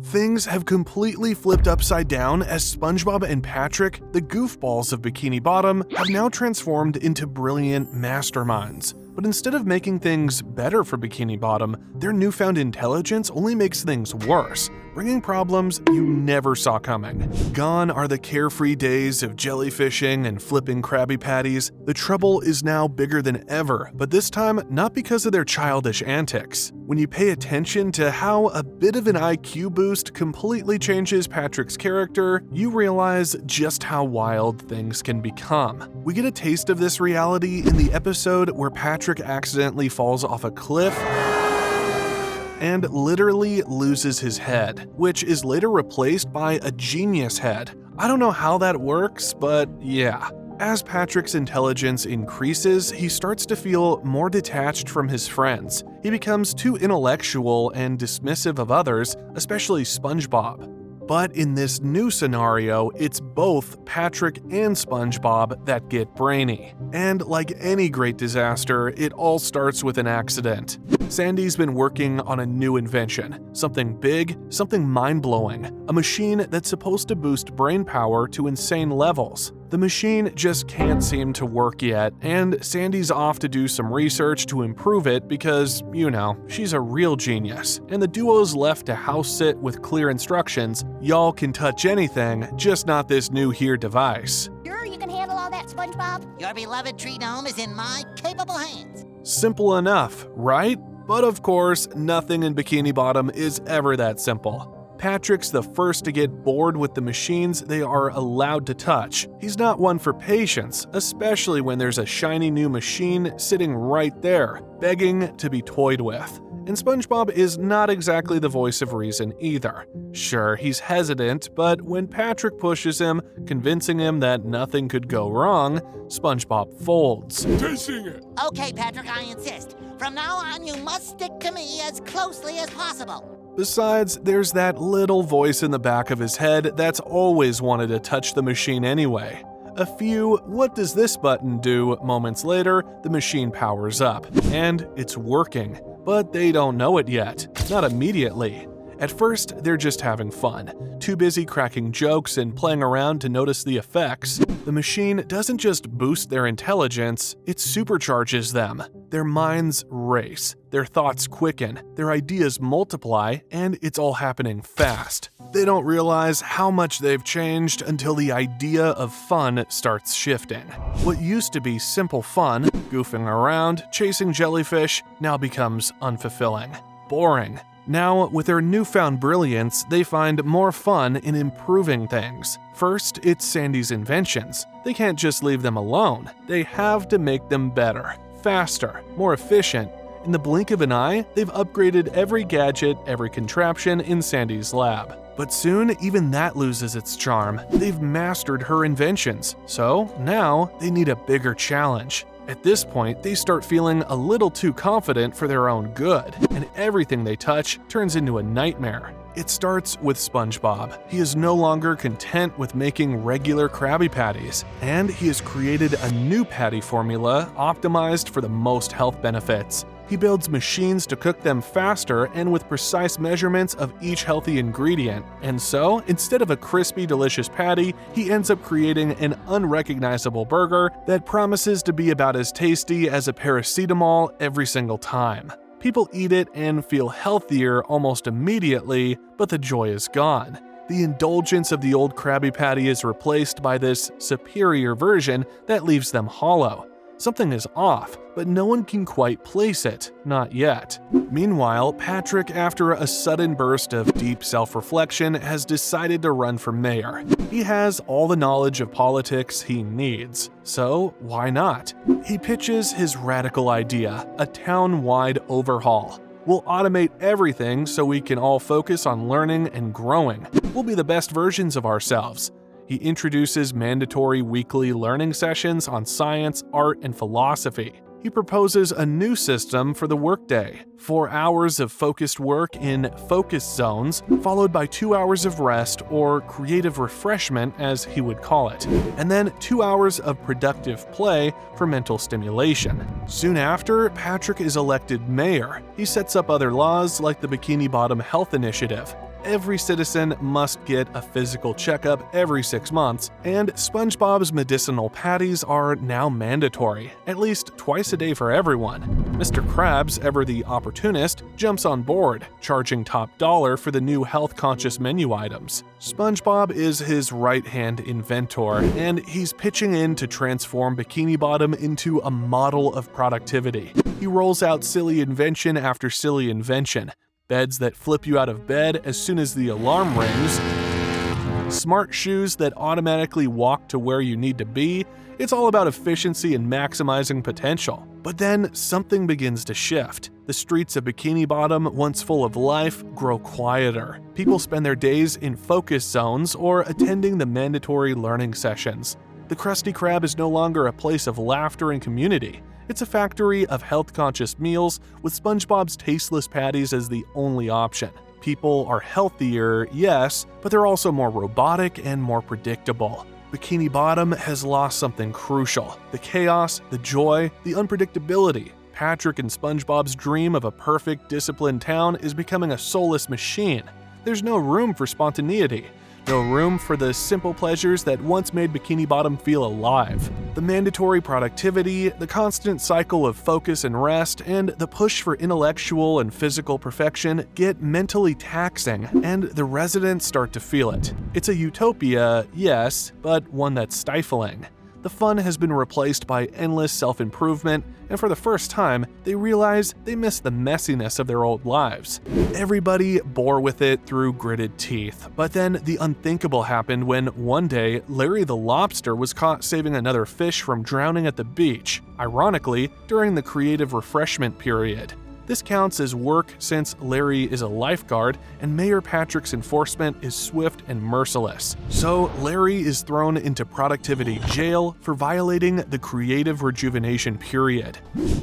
Things have completely flipped upside down as SpongeBob and Patrick, the goofballs of Bikini Bottom, have now transformed into brilliant masterminds. But instead of making things better for Bikini Bottom, their newfound intelligence only makes things worse, bringing problems you never saw coming. Gone are the carefree days of jellyfishing and flipping Krabby Patties. The trouble is now bigger than ever, but this time not because of their childish antics. When you pay attention to how a bit of an IQ boost completely changes Patrick's character, you realize just how wild things can become. We get a taste of this reality in the episode where Patrick accidentally falls off a cliff and literally loses his head, which is later replaced by a genius head. I don't know how that works, but yeah. As Patrick's intelligence increases, he starts to feel more detached from his friends. He becomes too intellectual and dismissive of others, especially SpongeBob. But in this new scenario, it's both Patrick and SpongeBob that get brainy. And like any great disaster, it all starts with an accident. Sandy's been working on a new invention. Something big, something mind-blowing. A machine that's supposed to boost brain power to insane levels. The machine just can't seem to work yet, and Sandy's off to do some research to improve it because, you know, she's a real genius. And the duo's left to house sit with clear instructions. Y'all can touch anything, just not this new here device. Sure you can handle all that, SpongeBob? Your beloved tree dome is in my capable hands. Simple enough, right? But of course, nothing in Bikini Bottom is ever that simple. Patrick's the first to get bored with the machines they are allowed to touch. He's not one for patience, especially when there's a shiny new machine sitting right there, begging to be toyed with. And SpongeBob is not exactly the voice of reason either. Sure, he's hesitant, but when Patrick pushes him, convincing him that nothing could go wrong, SpongeBob folds. Okay, Patrick, I insist. From now on, you must stick to me as closely as possible. Besides, there's that little voice in the back of his head that's always wanted to touch the machine anyway. A few "what does this button do" moments later, the machine powers up. And it's working. But they don't know it yet. Not immediately. At first, they're just having fun, too busy cracking jokes and playing around to notice the effects. The machine doesn't just boost their intelligence, it supercharges them. Their minds race, their thoughts quicken, their ideas multiply, and it's all happening fast. They don't realize how much they've changed until the idea of fun starts shifting. What used to be simple fun, goofing around, chasing jellyfish, now becomes unfulfilling, boring. Now, with their newfound brilliance, they find more fun in improving things. First, it's Sandy's inventions. They can't just leave them alone. They have to make them better, faster, more efficient. In the blink of an eye, they've upgraded every gadget, every contraption in Sandy's lab. But soon, even that loses its charm. They've mastered her inventions, so now they need a bigger challenge. At this point, they start feeling a little too confident for their own good, and everything they touch turns into a nightmare. It starts with SpongeBob. He is no longer content with making regular Krabby Patties, and he has created a new patty formula optimized for the most health benefits. He builds machines to cook them faster and with precise measurements of each healthy ingredient. And so, instead of a crispy, delicious patty, he ends up creating an unrecognizable burger that promises to be about as tasty as a paracetamol every single time. People eat it and feel healthier almost immediately, but the joy is gone. The indulgence of the old Krabby Patty is replaced by this superior version that leaves them hollow. Something is off, but no one can quite place it, not yet. Meanwhile, Patrick, after a sudden burst of deep self-reflection, has decided to run for mayor. He has all the knowledge of politics he needs, so why not? He pitches his radical idea, a town-wide overhaul. We'll automate everything so we can all focus on learning and growing. We'll be the best versions of ourselves. He introduces mandatory weekly learning sessions on science, art, and philosophy. He proposes a new system for the workday, 4 hours of focused work in focus zones, followed by 2 hours of rest or creative refreshment as he would call it, and then 2 hours of productive play for mental stimulation. Soon after, Patrick is elected mayor. He sets up other laws like the Bikini Bottom Health Initiative. every citizen must get a physical checkup every 6 months, and SpongeBob's medicinal patties are now mandatory, at least twice a day for everyone. Mr. Krabs, ever the opportunist, jumps on board, charging top dollar for the new health-conscious menu items. SpongeBob is his right-hand inventor, and he's pitching in to transform Bikini Bottom into a model of productivity. He rolls out silly invention after silly invention. Beds that flip you out of bed as soon as the alarm rings, smart shoes that automatically walk to where you need to be. It's all about efficiency and maximizing potential. But then something begins to shift. The streets of Bikini Bottom, once full of life, grow quieter. People spend their days in focus zones or attending the mandatory learning sessions. The Krusty Krab is no longer a place of laughter and community. It's a factory of health-conscious meals with SpongeBob's tasteless patties as the only option. People are healthier, yes, but they're also more robotic and more predictable. Bikini Bottom has lost something crucial: the chaos, the joy, the unpredictability. Patrick and SpongeBob's dream of a perfect, disciplined town is becoming a soulless machine. There's no room for spontaneity. No room for the simple pleasures that once made Bikini Bottom feel alive. The mandatory productivity, the constant cycle of focus and rest, and the push for intellectual and physical perfection get mentally taxing, and the residents start to feel it. It's a utopia, yes, but one that's stifling. The fun has been replaced by endless self-improvement, and for the first time, they realize they miss the messiness of their old lives. Everybody bore with it through gritted teeth, but then the unthinkable happened when one day, Larry the Lobster was caught saving another fish from drowning at the beach, ironically, during the creative refreshment period. This counts as work since Larry is a lifeguard and Mayor Patrick's enforcement is swift and merciless. So Larry is thrown into productivity jail for violating the creative rejuvenation period.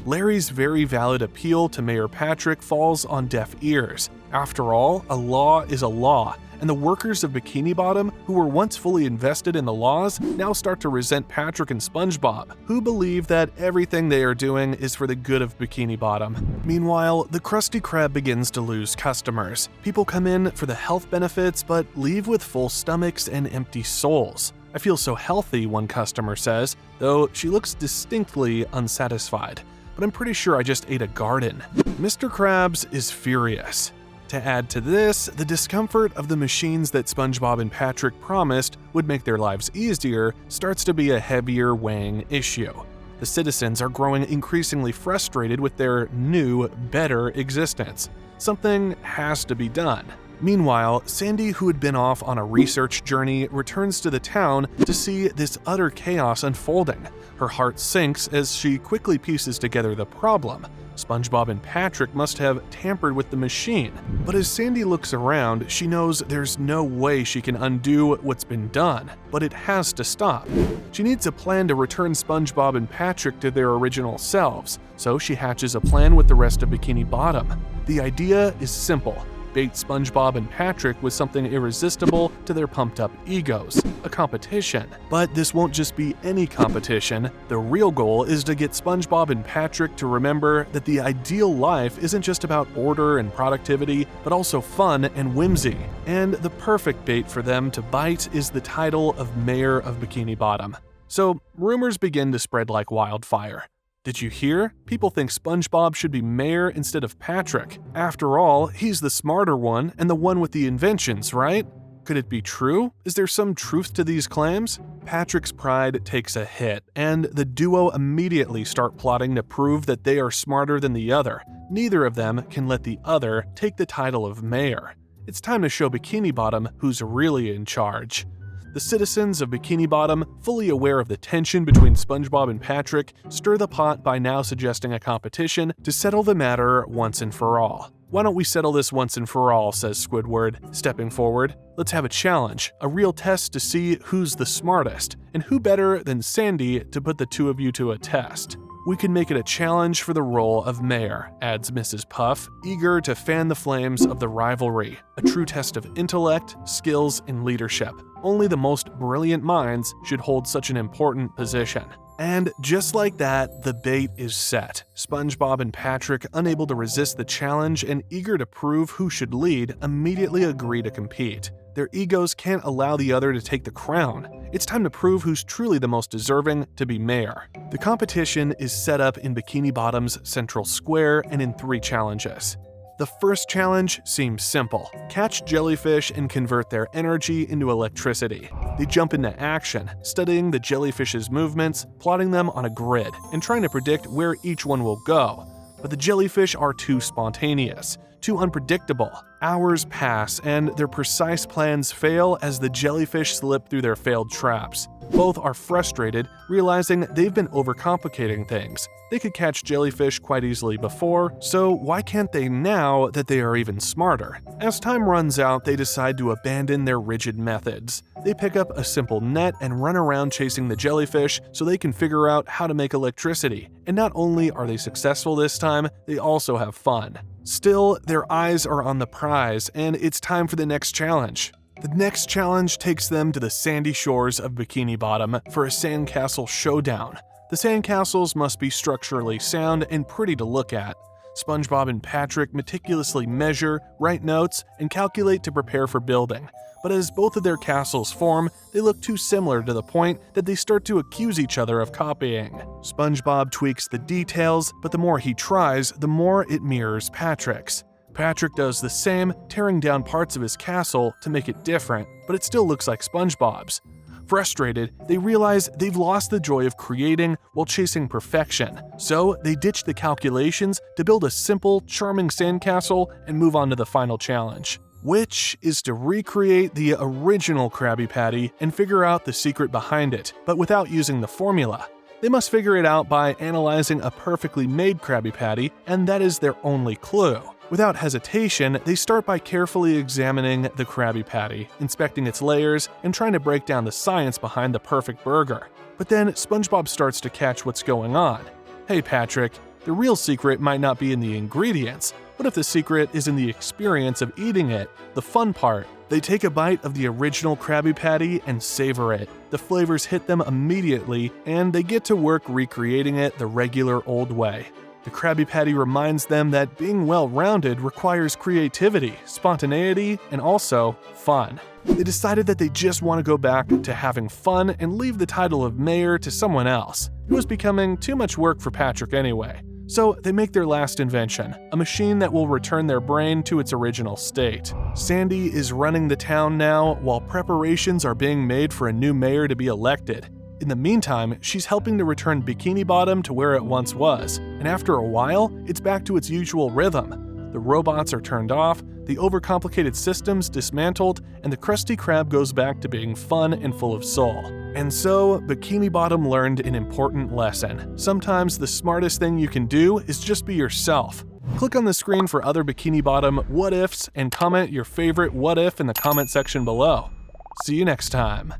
Larry's very valid appeal to Mayor Patrick falls on deaf ears. After all, a law is a law, and the workers of Bikini Bottom, who were once fully invested in the laws, now start to resent Patrick and SpongeBob, who believe that everything they are doing is for the good of Bikini Bottom. Meanwhile, the Krusty Krab begins to lose customers. People come in for the health benefits, but leave with full stomachs and empty souls. "I feel so healthy," one customer says, though she looks distinctly unsatisfied. "But I'm pretty sure I just ate a garden." Mr. Krabs is furious. To add to this, the discomfort of the machines that SpongeBob and Patrick promised would make their lives easier starts to be a heavier weighing issue. The citizens are growing increasingly frustrated with their new, better existence. Something has to be done. Meanwhile, Sandy, who had been off on a research journey, returns to the town to see this utter chaos unfolding. Her heart sinks as she quickly pieces together the problem. SpongeBob and Patrick must have tampered with the machine. But as Sandy looks around, she knows there's no way she can undo what's been done, but it has to stop. She needs a plan to return SpongeBob and Patrick to their original selves, so she hatches a plan with the rest of Bikini Bottom. The idea is simple: bait SpongeBob and Patrick with something irresistible to their pumped-up egos, a competition. But this won't just be any competition. The real goal is to get SpongeBob and Patrick to remember that the ideal life isn't just about order and productivity, but also fun and whimsy. And the perfect bait for them to bite is the title of Mayor of Bikini Bottom. So rumors begin to spread like wildfire. Did you hear? People think SpongeBob should be mayor instead of Patrick. After all, he's the smarter one and the one with the inventions, right? Could it be true? Is there some truth to these claims? Patrick's pride takes a hit, and the duo immediately start plotting to prove that they are smarter than the other. Neither of them can let the other take the title of mayor. It's time to show Bikini Bottom who's really in charge. The citizens of Bikini Bottom, fully aware of the tension between SpongeBob and Patrick, stir the pot by now suggesting a competition to settle the matter once and for all. "Why don't we settle this once and for all," says Squidward, stepping forward. "Let's have a challenge, a real test to see who's the smartest, and who better than Sandy to put the two of you to a test." "We can make it a challenge for the role of mayor," adds Mrs. Puff, eager to fan the flames of the rivalry. A true test of intellect, skills, and leadership. Only the most brilliant minds should hold such an important position. And just like that, the bait is set. SpongeBob and Patrick, unable to resist the challenge and eager to prove who should lead, immediately agree to compete. Their egos can't allow the other to take the crown. It's time to prove who's truly the most deserving to be mayor. The competition is set up in Bikini Bottom's central square and in 3 challenges. The first challenge seems simple. Catch jellyfish and convert their energy into electricity. They jump into action, studying the jellyfish's movements, plotting them on a grid, and trying to predict where each one will go. But the jellyfish are too spontaneous, too unpredictable. Hours pass, and their precise plans fail as the jellyfish slip through their failed traps. Both are frustrated, realizing they've been overcomplicating things. They could catch jellyfish quite easily before, so why can't they now that they are even smarter? As time runs out, they decide to abandon their rigid methods. They pick up a simple net and run around chasing the jellyfish so they can figure out how to make electricity. And not only are they successful this time, they also have fun. Still, their eyes are on the prize, and it's time for the next challenge. The next challenge takes them to the sandy shores of Bikini Bottom for a sandcastle showdown. The sandcastles must be structurally sound and pretty to look at. SpongeBob and Patrick meticulously measure, write notes, and calculate to prepare for building. But as both of their castles form, they look too similar to the point that they start to accuse each other of copying. SpongeBob tweaks the details, but the more he tries, the more it mirrors Patrick's. Patrick does the same, tearing down parts of his castle to make it different, but it still looks like SpongeBob's. Frustrated, they realize they've lost the joy of creating while chasing perfection, so they ditch the calculations to build a simple, charming sandcastle and move on to the final challenge, which is to recreate the original Krabby Patty and figure out the secret behind it, but without using the formula. They must figure it out by analyzing a perfectly made Krabby Patty, and that is their only clue. Without hesitation, they start by carefully examining the Krabby Patty, inspecting its layers, and trying to break down the science behind the perfect burger. But then SpongeBob starts to catch what's going on. Hey Patrick, the real secret might not be in the ingredients. What if the secret is in the experience of eating it, the fun part? They take a bite of the original Krabby Patty and savor it. The flavors hit them immediately, and they get to work recreating it the regular old way. The Krabby Patty reminds them that being well-rounded requires creativity, spontaneity, and also fun. They decided that they just want to go back to having fun and leave the title of mayor to someone else. It was becoming too much work for Patrick anyway. So they make their last invention, a machine that will return their brain to its original state. Sandy is running the town now, while preparations are being made for a new mayor to be elected. In the meantime, she's helping to return Bikini Bottom to where it once was, and after a while, it's back to its usual rhythm. The robots are turned off, the overcomplicated systems dismantled, and the Krusty Krab goes back to being fun and full of soul. And so, Bikini Bottom learned an important lesson. Sometimes the smartest thing you can do is just be yourself. Click on the screen for other Bikini Bottom what-ifs and comment your favorite what-if in the comment section below. See you next time.